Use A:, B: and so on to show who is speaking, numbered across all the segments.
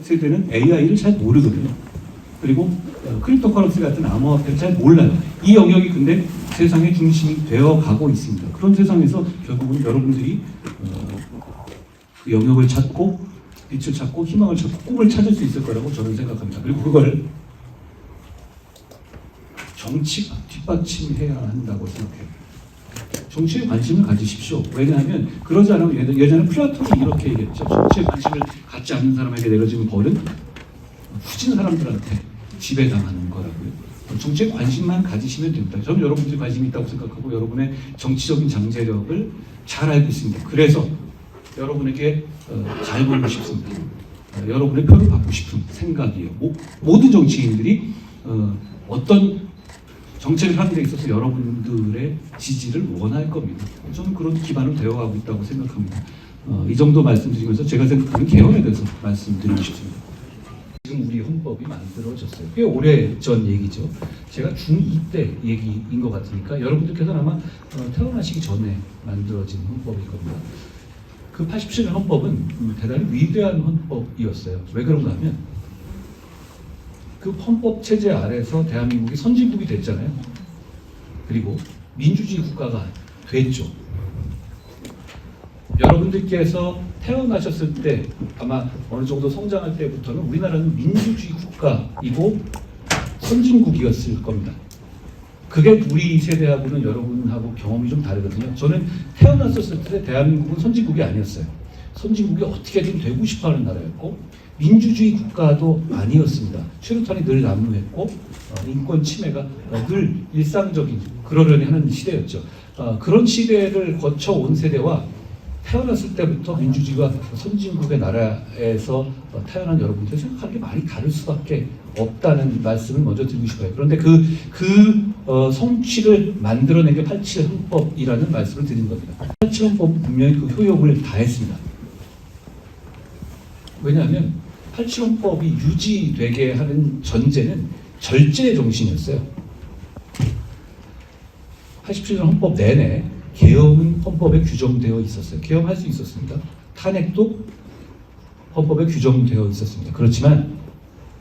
A: 세대는 AI를 잘 모르거든요. 그리고 크립토커런시 같은 암호화폐를 잘 몰라요. 이 영역이 근데 세상의 중심이 되어 가고 있습니다. 그런 세상에서 결국은 여러분들이 그 영역을 찾고 빛을 찾고 희망을 찾고 꿈을 찾을 수 있을 거라고 저는 생각합니다. 그리고 그걸 정치가 뒷받침해야 한다고 생각해요. 정치에 관심을 가지십시오. 왜냐하면 그러지 않으면 예전에 플라톤이 이렇게 얘기했죠. 정치에 관심을 갖지 않는 사람에게 내려지는 벌은 후진 사람들한테 지배당하는 거라고요. 정치에 관심만 가지시면 됩니다. 저는 여러분들이 관심이 있다고 생각하고 여러분의 정치적인 장제력을 잘 알고 있습니다. 그래서 여러분에게 잘 보고 싶습니다. 여러분의 표를 받고 싶은 생각이에요. 모든 정치인들이 어떤 정책을 하는 데 있어서 여러분들의 지지를 원할 겁니다. 저는 그런 기반을 되어가고 있다고 생각합니다. 이 정도 말씀드리면서 제가 생각하는 개헌에 대해서 말씀드리고 싶습니다. 지금 우리 헌법이 만들어졌어요. 꽤 오래 전 얘기죠. 제가 중2 때 얘기인 것 같으니까 여러분들께서는 아마 태어나시기 전에 만들어진 헌법일 겁니다. 그 87년 헌법은 대단히 위대한 헌법이었어요. 왜 그런가 하면 그 헌법 체제 아래서 대한민국이 선진국이 됐잖아요. 그리고 민주주의 국가가 됐죠. 여러분들께서 태어나셨을 때 아마 어느 정도 성장할 때부터는 우리나라는 민주주의 국가이고 선진국이었을 겁니다. 그게 우리 세대하고는 여러분하고 경험이 좀 다르거든요. 저는 태어났었을 때 대한민국은 선진국이 아니었어요. 선진국이 어떻게든 되고 싶어하는 나라였고 민주주의 국가도 아니었습니다. 최루탄이 늘 난무했고 인권 침해가 늘 일상적인 그러려니 하는 시대였죠. 그런 시대를 거쳐온 세대와 태어났을 때부터 민주주의와 선진국의 나라에서 태어난 여러분들 생각하는 게 많이 다를 수밖에 없다는 말씀을 먼저 드리고 싶어요. 그런데 그 성취를 만들어낸 게 87 헌법이라는 말씀을 드린 겁니다. 87 헌법은 분명히 그 효력을 다했습니다. 왜냐하면 87 헌법이 유지되게 하는 전제는 절제의 정신이었어요. 87년 헌법 내내 계엄은 헌법에 규정되어 있었어요. 계엄할 수 있었습니다. 탄핵도 헌법에 규정되어 있었습니다. 그렇지만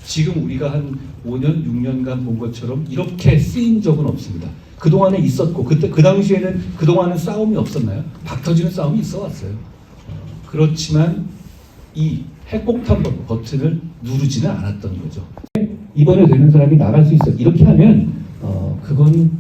A: 지금 우리가 한 5년, 6년간 본 것처럼 이렇게 쓰인 적은 없습니다. 그동안에 있었고 그 당시에는 그동안은 싸움이 없었나요? 박 터지는 싸움이 있어 왔어요. 그렇지만 이 핵폭탄 버튼을 누르지는 않았던 거죠. 이번에 되는 사람이 나갈 수 있어. 이렇게 하면 그건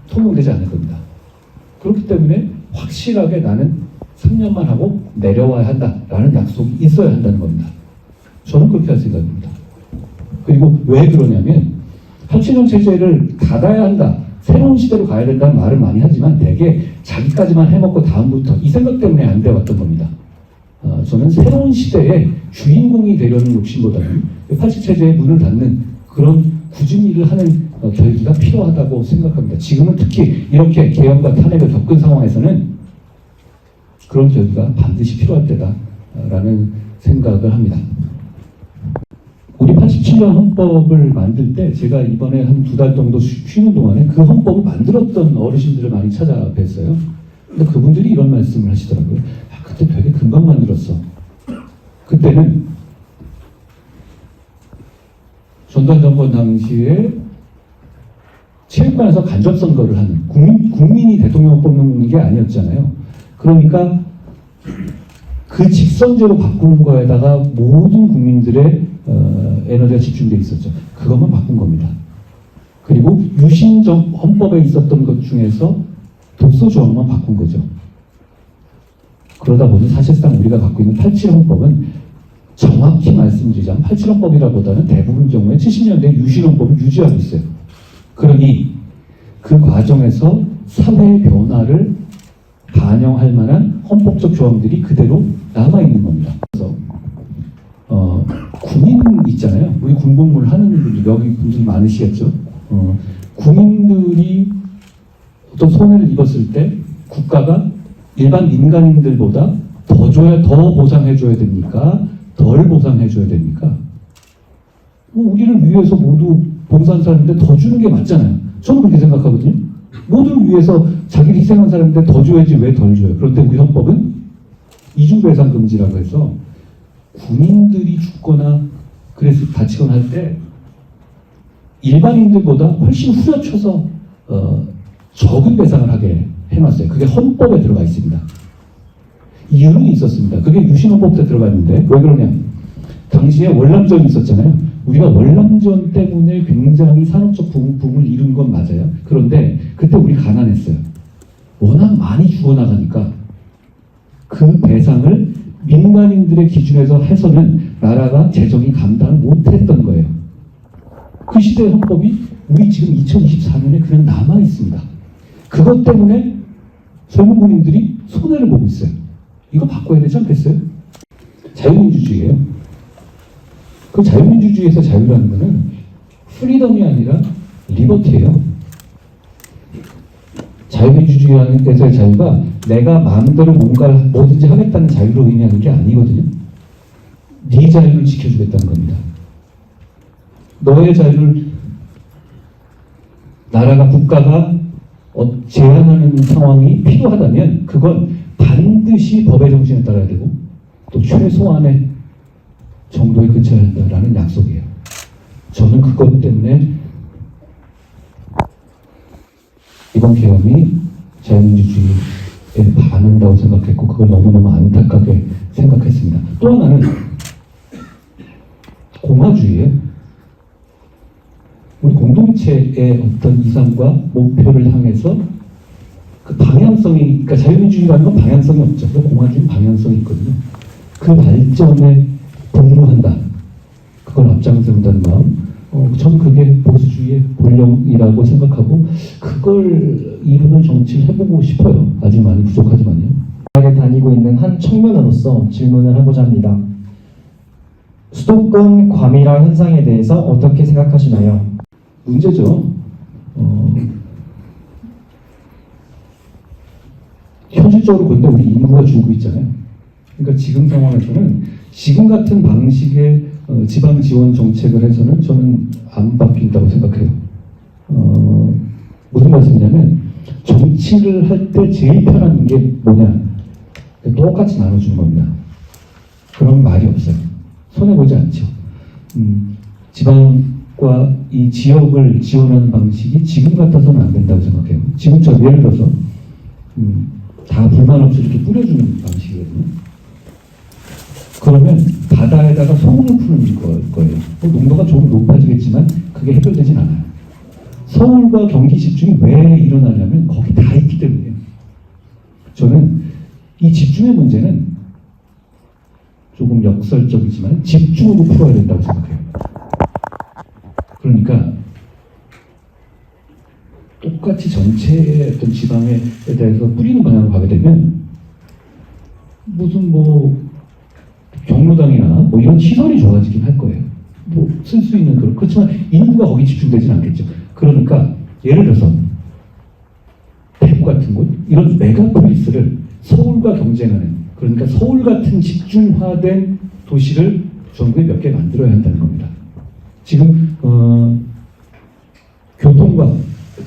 A: 통용되지 않을 겁니다. 그렇기 때문에 확실하게 나는 3년만 하고 내려와야 한다라는 약속이 있어야 한다는 겁니다. 저는 그렇게 할 생각입니다. 그리고 왜 그러냐면 87년 체제를 닫아야 한다, 새로운 시대로 가야 된다는 말을 많이 하지만 대개 자기까지만 해먹고 다음부터 이 생각 때문에 안 돼왔던 겁니다. 저는 새로운 시대의 주인공이 되려는 욕심보다는 87 체제의 문을 닫는 그런 굳은 일을 하는 결기가 필요하다고 생각합니다. 지금은 특히 이렇게 계엄과 탄핵을 겪은 상황에서는 그런 결기가 반드시 필요할 때다라는 생각을 합니다. 우리 87년 헌법을 만들 때 제가 이번에 한 2달 정도 쉬는 동안에 그 헌법을 만들었던 어르신들을 많이 찾아뵀어요. 근데 그분들이 이런 말씀을 하시더라고요. 그때 되게 금방 만들었어. 그때는 전두환 정권 당시에 체육관에서 간접선거를 하는 국민이 대통령을 뽑는 게 아니었잖아요. 그러니까 그 직선제로 바꾸는 거에다가 모든 국민들의 에너지가 집중되어 있었죠. 그것만 바꾼 겁니다. 그리고 유신정 헌법에 있었던 것 중에서 독소 조항만 바꾼 거죠. 그러다 보니 사실상 우리가 갖고 있는 87 헌법은 정확히 말씀드리자면 87 헌법이라보다는 대부분 경우에 70년대 유신 헌법을 유지하고 있어요. 그러니 그 과정에서 사회의 변화를 반영할 만한 헌법적 조항들이 그대로 남아있는 겁니다. 그래서 군인 있잖아요. 우리 군복무를 하는 분들, 여기 분들이 많으시겠죠. 군인들이 어떤 손해를 입었을 때 국가가 일반 민간인들보다 더 보상해줘야 됩니까? 덜 보상해줘야 됩니까? 우리를 위해서 모두 봉사한 사람인데 더 주는 게 맞잖아요. 저는 그렇게 생각하거든요. 모두를 위해서 자기를 희생한 사람인데 더 줘야지 왜 덜 줘요? 그런데 우리 헌법은 이중배상 금지라고 해서 군인들이 죽거나 그래서 다치거나 할 때 일반인들보다 훨씬 후려쳐서 적은 배상을 하게 해놨어요. 그게 헌법에 들어가 있습니다. 이유는 있었습니다. 그게 유신헌법에 들어가 있는데 왜 그러냐? 당시에 월남전이 있었잖아요. 우리가 월남전 때문에 굉장히 산업적 붐을 이룬 건 맞아요. 그런데 그때 우리 가난했어요. 워낙 많이 죽어나가니까 그 배상을 민간인들의 기준에서 해서는 나라가 재정이 감당을 못했던 거예요. 그 시대의 헌법이 우리 지금 2024년에 그냥 남아 있습니다. 그것 때문에 젊은 군인들이 손해를 보고 있어요. 이거 바꿔야 되지 않겠어요? 자유민주주의예요. 그 자유민주주의에서 자유라는 거는 프리덤이 아니라 리버티예요. 자유민주주의에서의 자유가 내가 마음대로 뭔가를 뭐든지 하겠다는 자유로 의미하는 게 아니거든요. 네 자유를 지켜주겠다는 겁니다. 너의 자유를 나라가 국가가 제한하는 상황이 필요하다면 그건 반드시 법의 정신에 따라야 되고 또 최소한의 정도에 그쳐야 한다라는 약속이에요. 저는 그것 때문에 이번 계엄이 자유민주주의에 반한다고 생각했고 그걸 너무너무 안타깝게 생각했습니다. 또 하나는 공화주의예요. 우리 공동체의 어떤 이상과 목표를 향해서 그 방향성이, 그러니까 자유민주주의라는 건 방향성이 없죠. 공화주의는 방향성이 있거든요. 그 발전에 복무한다. 그걸 앞장세운다는 마음. 저는 그게 보수주의의 본령이라고 생각하고 그걸 이루는 정치를 해보고 싶어요. 아직 많이 부족하지만요.
B: 대학에 다니고 있는 한 청년으로서 질문을 해보자 합니다. 수도권 과밀화 현상에 대해서 어떻게 생각하시나요?
A: 문제죠. 현실적으로 근데 우리 인구가 줄고 있잖아요. 그러니까 지금 상황에서는 지금 같은 방식의 지방 지원 정책을 해서는 저는 안 바뀐다고 생각해요. 무슨 말씀이냐면 정치를 할 때 제일 편한 게 뭐냐? 똑같이 나눠주는 겁니다. 그런 말이 없어요. 손해보지 않죠. 지방과 이 지역을 지원하는 방식이 지금 같아서는 안 된다고 생각해요. 지금처럼 예를 들어서 다 불만 없이 이렇게 뿌려주는 방식이거든요. 그러면 바다에다가 소금을 푸는 거예요. 농도가 조금 높아지겠지만 그게 해결되진 않아요. 서울과 경기 집중이 왜 일어나냐면 거기 다 있기 때문이에요. 저는 이 집중의 문제는 조금 역설적이지만 집중으로 풀어야 된다고 생각해요. 그러니까 똑같이 전체의 어떤 지방에 대해서 뿌리는 방향으로 가게 되면 무슨 경로당이나 이런 시설이 좋아지긴 할 거예요. 쓸 수 있는 그렇지만 인구가 거기 집중되진 않겠죠. 그러니까 예를 들어서 대구 같은 곳 이런 메가폴리스를 서울과 경쟁하는, 그러니까 서울 같은 집중화된 도시를 전국에 몇 개 만들어야 한다는 겁니다. 지금 교통과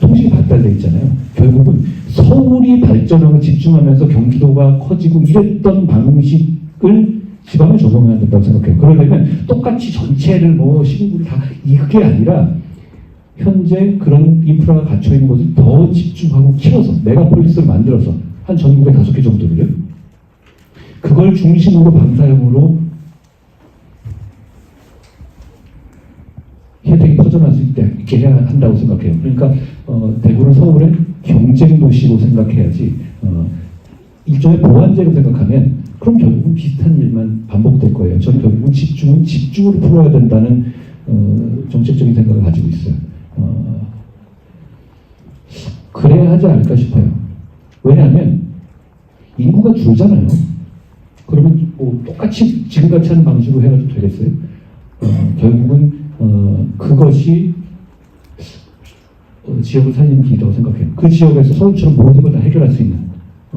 A: 통신이 발달돼 있잖아요. 결국은 서울이 발전하고 집중하면서 경기도가 커지고 이랬던 방식을 지방에 적용해야 된다고 생각해요. 그러려면 똑같이 전체를 시군구를 다 이게 아니라 현재 그런 인프라가 갖춰 있는 곳을 더 집중하고 키워서 메가폴리스를 만들어서 한 전국에 5개 정도를요. 그걸 중심으로 방사형으로 혜택이 퍼져날 수 있게 해야 한다고 생각해요. 그러니까 대구는 서울의 경쟁 도시로 생각해야지 일종의 보완제로 생각하면 그럼 결국은 비슷한 일만 반복될 거예요. 저는 결국은 집중으로 풀어야 된다는 정책적인 생각을 가지고 있어요. 그래야 하지 않을까 싶어요. 왜냐하면 인구가 줄잖아요. 그러면 똑같이 지금같이 하는 방식으로 해가지고 되겠어요? 결국은 그것이 지역을 살리는 길이라고 생각해요. 그 지역에서 서울처럼 모든 걸 다 해결할 수 있는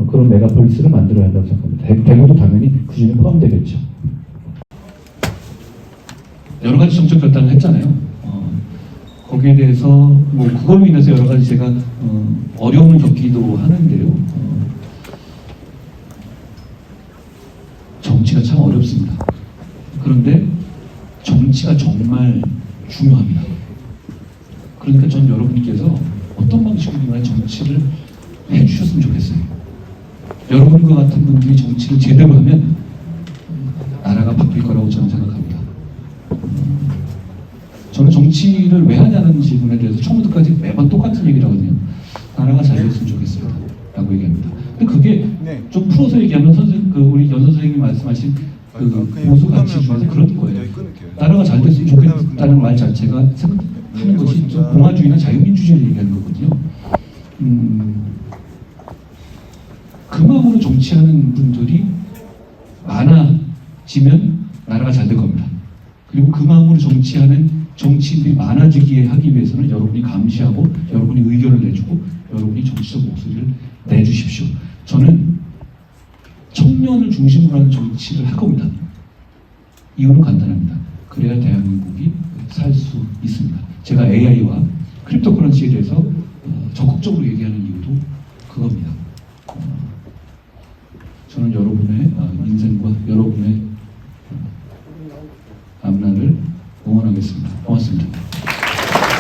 A: 그런 메가폴리스를 만들어야 한다고 생각합니다. 대구도 당연히 그 중에 포함되겠죠. 여러 가지 정책 결단을 했잖아요. 거기에 대해서 그걸로 인해서 여러 가지 제가 어려움을 겪기도 하는데요. 정치가 참 어렵습니다. 그런데 정치가 정말 중요합니다. 그러니까 전 여러분께서 어떤 방식으로나 정치를 해주셨으면 좋겠어요. 여러분과 같은 분들이 정치를 제대로 하면 나라가 바뀔 거라고 저는 생각합니다. 저는 정치를 왜 하냐는 질문에 대해서 처음부터까지 매번 똑같은 얘기를 하거든요. 나라가 잘 됐으면 좋겠습니다. 라고 얘기합니다. 근데 그게
C: 네.
A: 좀 풀어서 얘기하면 우리 연선 선생님이 말씀하신 그 보수 가치 중에서 그런 거예요. 나라가 잘 됐으면 좋겠다는 말 자체가 생각하는 것이 좀 공화주의나 자유민주주의를 얘기하는 거거든요. 그 마음으로 정치하는 분들이 많아지면 나라가 잘 될 겁니다. 그리고 그 마음으로 정치하는 정치인들이 많아지게 하기 위해서는 여러분이 감시하고 여러분이 의견을 내주고 여러분이 정치적 목소리를 내주십시오. 저는 청년을 중심으로 하는 정치를 할 겁니다. 이유는 간단합니다. 그래야 대한민국이 살 수 있습니다. 제가 AI와 크립토커런시에 대해서 적극적으로 얘기하는 이유도 그겁니다. 저는 여러분의 인생과 여러분의